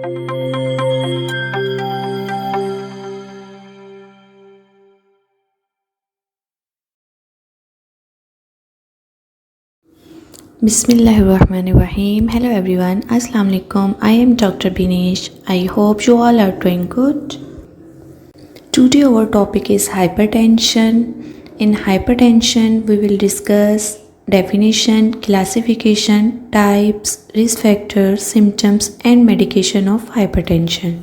Bismillahirrahmanirrahim. Hello everyone. Assalamu alaikum. I am Dr. Binesh. I hope you all are doing good. Today our topic is hypertension. In hypertension we will discuss definition, classification, types, risk factors, symptoms and medication of hypertension.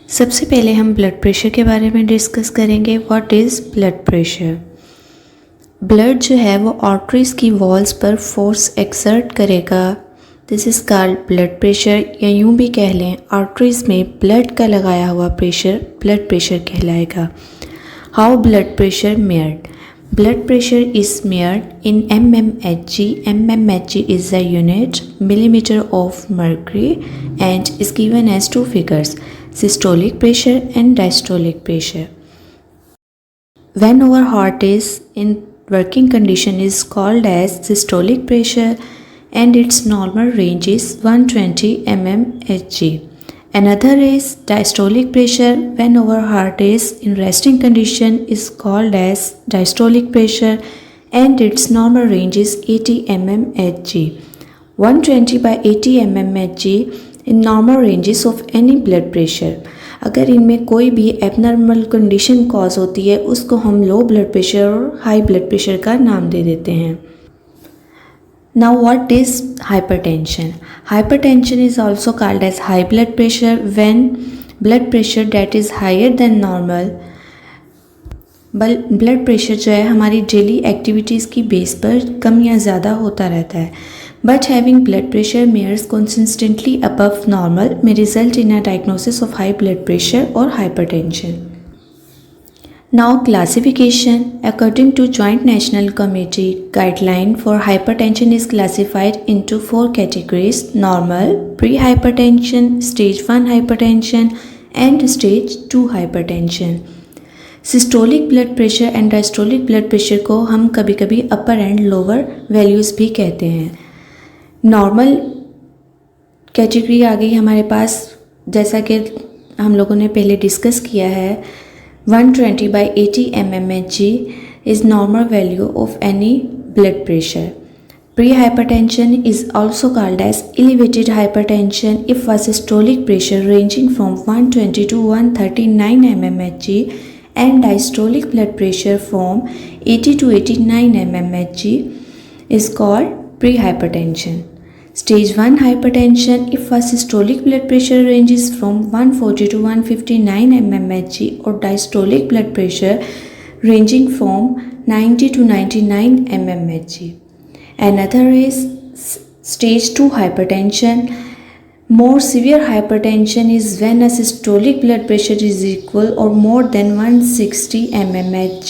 सबसे पहले हम blood pressure के बारे में discuss करेंगे. What is blood pressure? Blood जो है वो आर्टरीज की वॉल्स पर फोर्स एक्सर्ट करेगा. This is called blood pressure, या यूँ भी कह लें आर्टरीज में ब्लड का लगाया हुआ प्रेशर ब्लड प्रेशर कहलाएगा. How blood pressure मेयर्ड? Blood pressure is मेयर्ड in mmHg. mmHg is the unit millimeter of mercury and is given as two figures, systolic pressure and diastolic pressure. When our heart is in working condition is called as systolic pressure and its normal range is 120 mmHg. Another is diastolic pressure. When our heart is in resting condition is called as diastolic pressure and its normal range is 80 mmHg. 120 by 80 mmHg in normal ranges of any blood pressure. अगर इनमें कोई भी abnormal condition cause होती है उसको हम low blood pressure और high blood pressure का नाम दे देते हैं. Now what is hypertension? Hypertension is also called as high blood pressure when blood pressure that is higher than normal. Blood pressure जो है हमारी डेली एक्टिविटीज़ की बेस पर कम या ज़्यादा होता रहता है. But having blood pressure measures consistently above normal may result in a diagnosis of high blood pressure or hypertension. Now classification. According to Joint National Committee guideline for hypertension is classified into 4 categories: normal, pre-hypertension, stage 1 hypertension and stage 2 hypertension. Systolic blood pressure and diastolic blood pressure को हम कभी कभी अपर and lower values भी कहते हैं. Normal category आ गई हमारे पास, जैसा कि हम लोगों ने पहले डिस्कस किया है. 120 by 80 mmHg is normal value of any blood pressure. Pre-hypertension is also called as elevated hypertension if a systolic pressure ranging from 120 to 139 mmHg and diastolic blood pressure from 80 to 89 mmHg is called pre-hypertension. Stage 1 hypertension if a systolic blood pressure ranges from 140 to 159 mmHg or diastolic blood pressure ranging from 90 to 99 mmHg. Another is stage 2 hypertension. More severe hypertension is when a systolic blood pressure is equal or more than 160 mmHg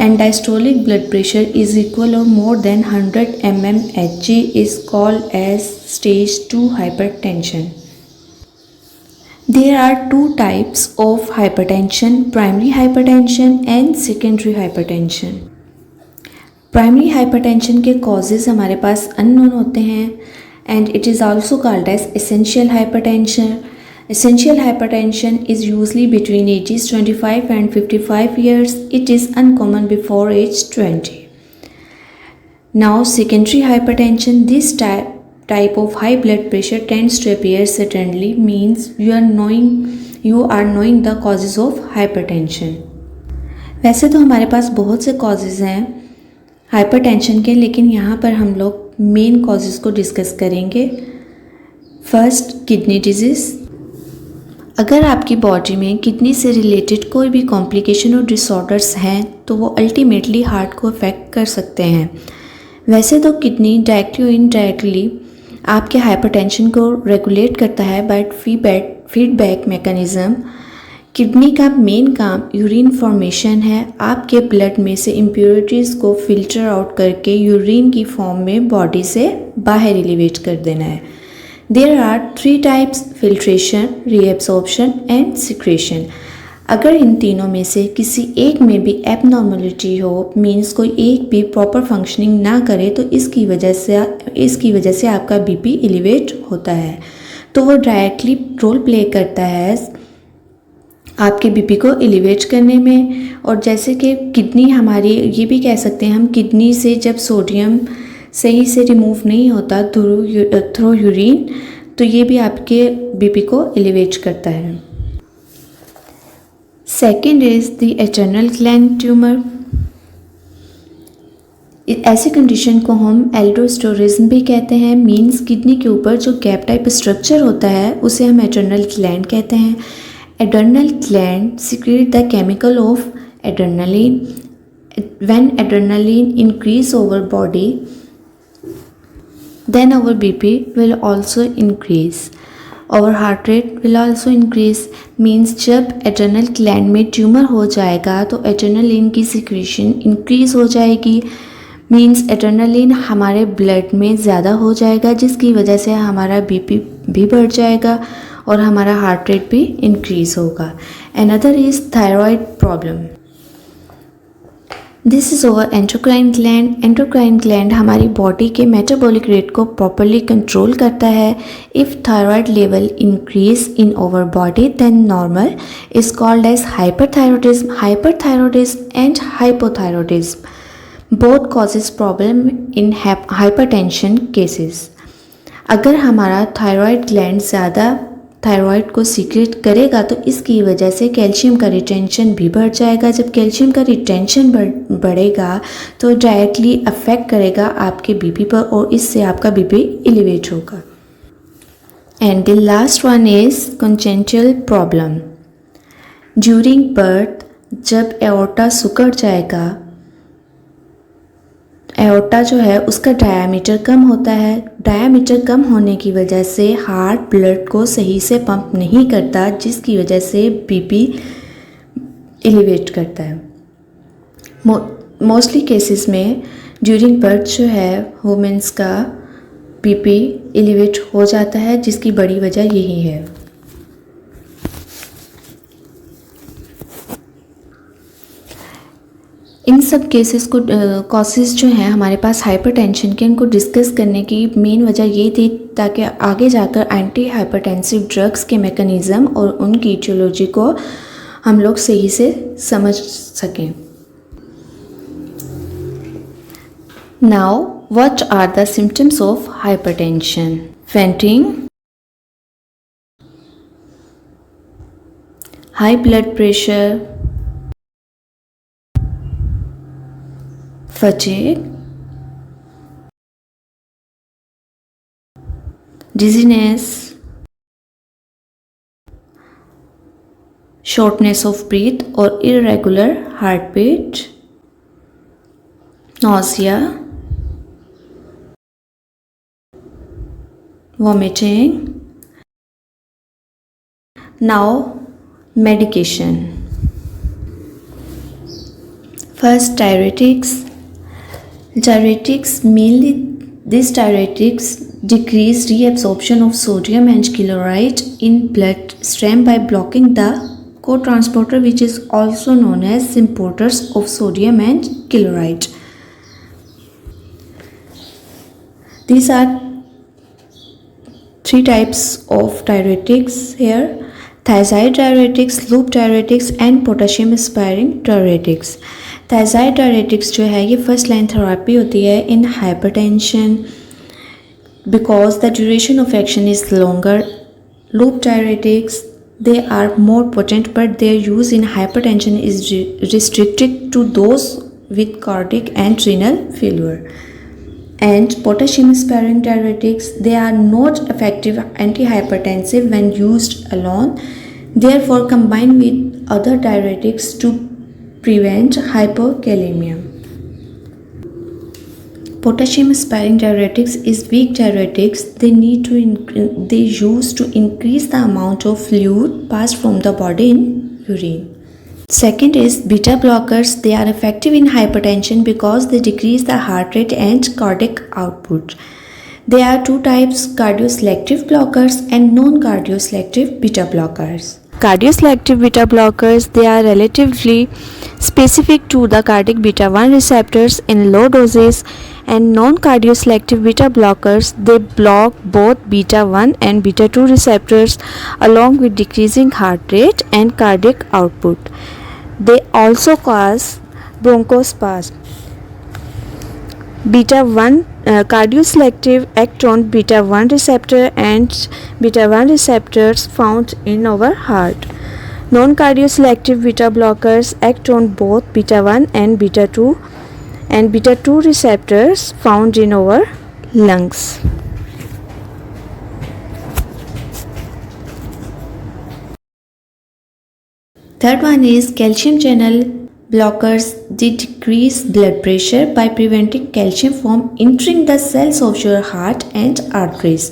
and diastolic blood pressure is equal or more than 100 mmHg is called as stage 2 hypertension. There are two types of hypertension: primary hypertension and secondary hypertension. Primary hypertension के causes हमारे पास unknown होते हैं and it is also called as essential hypertension. Essential hypertension is usually between ages 25 and 55 years. It is uncommon before age 20. Now secondary hypertension. This type of high blood pressure tends to appear suddenly, means you are knowing the causes of hypertension. वैसे तो हमारे पास बहुत से causes हैं hypertension के, लेकिन यहाँ पर हम लोग मेन causes को डिस्कस करेंगे. First, kidney disease. अगर आपकी बॉडी में किडनी से रिलेटेड कोई भी कॉम्प्लिकेशन और डिसऑर्डर्स हैं तो वो अल्टीमेटली हार्ट को अफेक्ट कर सकते हैं. वैसे तो किडनी डायरेक्टली और इनडायरेक्टली आपके हाइपरटेंशन को रेगुलेट करता है, बट फीडबैक मैकेनिज़्म. किडनी का मेन काम यूरिन फॉर्मेशन है. आपके ब्लड में से इम्प्योरिटीज़ को फिल्टर आउट करके यूरिन की फॉर्म में बॉडी से बाहर एलिवेट कर देना है. There are 3 types: filtration, reabsorption and secretion. अगर इन तीनों में से किसी एक में भी एबनॉर्मलिटी हो, मीन्स कोई एक भी प्रॉपर फंक्शनिंग ना करे, तो इसकी वजह से आपका बीपी एलिवेट होता है. तो वो डायरेक्टली रोल प्ले करता है आपके बीपी को एलिवेट करने में। और जैसे कि किडनी हमारी, ये भी कह सकते हैं हम, किडनी से जब सोडियम सही से रिमूव नहीं होता थ्रू यूरिन, तो ये भी आपके बीपी को एलिवेट करता है। Second is the adrenal gland tumour. ऐसी कंडीशन को हम एल्डोस्टेरोसिस भी कहते हैं। मीन्स किडनी के ऊपर जो गैप टाइप स्ट्रक्चर होता है उसे हम एड्रेनल ग्लैंड कहते हैं। Adrenal gland secrete the chemical of adrenaline. When adrenaline increase over body, then our BP will also increase. Our heart rate will also increase. Means जब एड्रेनल ग्लैंड में tumour हो जाएगा तो एड्रेनलिन की secretion increase हो जाएगी। Means adrenaline हमारे blood में ज़्यादा हो जाएगा, जिसकी वजह से हमारा बीपी भी बढ़ जाएगा और हमारा हार्ट रेट भी इंक्रीज होगा। Another is thyroid problem. This is over endocrine gland. Endocrine gland हमारी बॉडी के मेटाबॉलिक रेट को प्रॉपरली कंट्रोल करता है। If thyroid level increase in over body then normal is called as hyperthyroidism. Hyperthyroidism and hypothyroidism both causes problem in hypertension cases. अगर हमारा thyroid gland ज़्यादा thyroid को secrete करेगा तो इसकी वजह से कैल्शियम का रिटेंशन भी बढ़ जाएगा। जब कैल्शियम का रिटेंशन बढ़ेगा तो डायरेक्टली अफेक्ट करेगा आपके बीपी पर और इससे आपका बीपी एलिवेट होगा। And the last one is congenital problem. During birth जब एओर्टा सिकुड़ जाएगा, एओर्टा जो है उसका डायामीटर कम होता है। डायामीटर कम होने की वजह से हार्ट ब्लड को सही से पंप नहीं करता, जिसकी वजह से बीपी एलिवेट करता है। मोस्टली केसेस में ड्यूरिंग बर्थ जो है वुमेन्स का बीपी एलिवेट हो जाता है, जिसकी बड़ी वजह यही है। इन सब केसेस को कॉसेस जो हैं हमारे पास हाइपरटेंशन के, उनको डिस्कस करने की मेन वजह ये थी ताकि आगे जाकर एंटी हाइपरटेंसिव ड्रग्स के मैकेनिज़्म और उनकी ईटियोलॉजी को हम लोग सही से समझ सकें। Now what are the symptoms of hypertension? Fainting, high blood pressure, fatigue, dizziness, shortness of breath or irregular heartbeat, nausea, vomiting. Now, medication. First, diuretics. Diuretics, mainly these diuretics decrease reabsorption of sodium and chloride in blood stream by blocking the cotransporter, which is also known as importers of sodium and chloride. These are three types of diuretics here: thiazide diuretics, loop diuretics and potassium sparing diuretics. Thiazide diuretics जो है ये first line therapy होती है इन hypertension because the duration of action is longer. Loop diuretics they are more potent but their use in hypertension is restricted to those with cardiac and renal failure. And potassium sparing diuretics, they are not effective antihypertensive when used alone, therefore combined with other diuretics to prevent hypokalemia. Potassium sparing diuretics is weak diuretics. They use to increase the amount of fluid passed from the body in urine. Second is beta blockers. They are effective in hypertension because they decrease the heart rate and cardiac output. There are two types: cardioselective blockers and non-cardioselective beta blockers. Cardioselective beta blockers, they are relatively specific to the cardiac beta 1 receptors in low doses, and non-cardioselective beta blockers, they block both beta 1 and beta 2 receptors along with decreasing heart rate and cardiac output. They also cause bronchospasm. Beta 1 cardioselective act on beta 1 receptor and beta 1 receptors found in our heart. Non-cardioselective beta blockers act on both beta 1 and beta 2 receptors found in our lungs. Third one is calcium channel blockers. They decrease blood pressure by preventing calcium from entering the cells of your heart and arteries.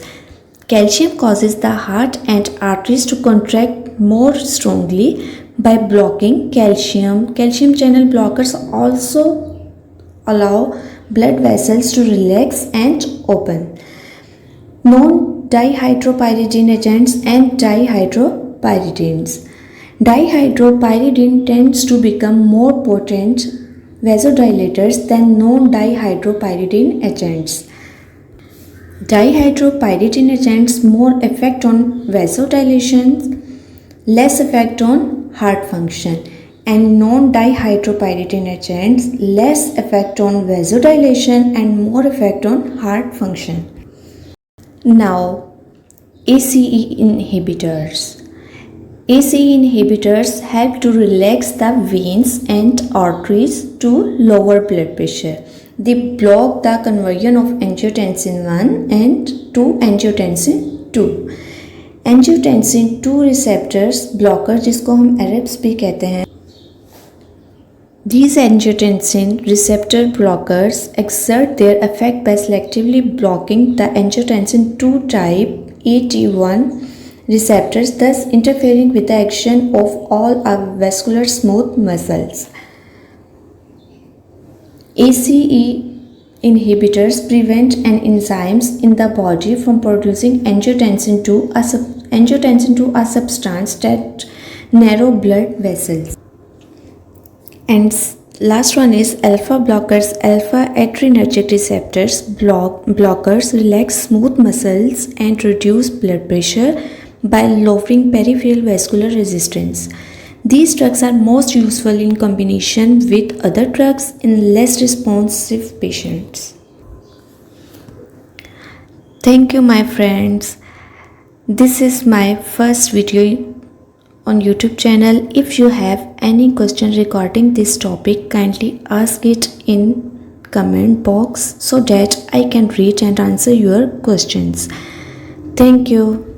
Calcium causes the heart and arteries to contract more strongly by blocking calcium. Calcium channel blockers also allow blood vessels to relax and open. Non-dihydropyridine agents and dihydropyridines. Dihydropyridine tends to become more potent vasodilators than non-dihydropyridine agents. Dihydropyridine agents more effect on vasodilation, less effect on heart function, and non-dihydropyridine agents less effect on vasodilation and more effect on heart function. Now, ACE inhibitors. ACE inhibitors help to relax the veins and arteries to lower blood pressure. They block the conversion of angiotensin 1 and to angiotensin 2. Angiotensin 2 receptors blocker, जिसको हम एरेप्स भी कहते हैं. These angiotensin receptor blockers exert their effect by selectively blocking the angiotensin 2 type AT1 receptors, thus interfering with the action of all avascular smooth muscles. ACE inhibitors prevent enzymes in the body from producing angiotensin 2, a substance that narrow blood vessels. And last one is alpha blockers. Alpha adrenergic receptors blockers relax smooth muscles and reduce blood pressure by lowering peripheral vascular resistance. These drugs are most useful in combination with other drugs in less responsive patients. Thank you, my friends. This is my first video on YouTube channel. If you have any question regarding this topic, kindly ask it in comment box so that I can read and answer your questions. Thank you.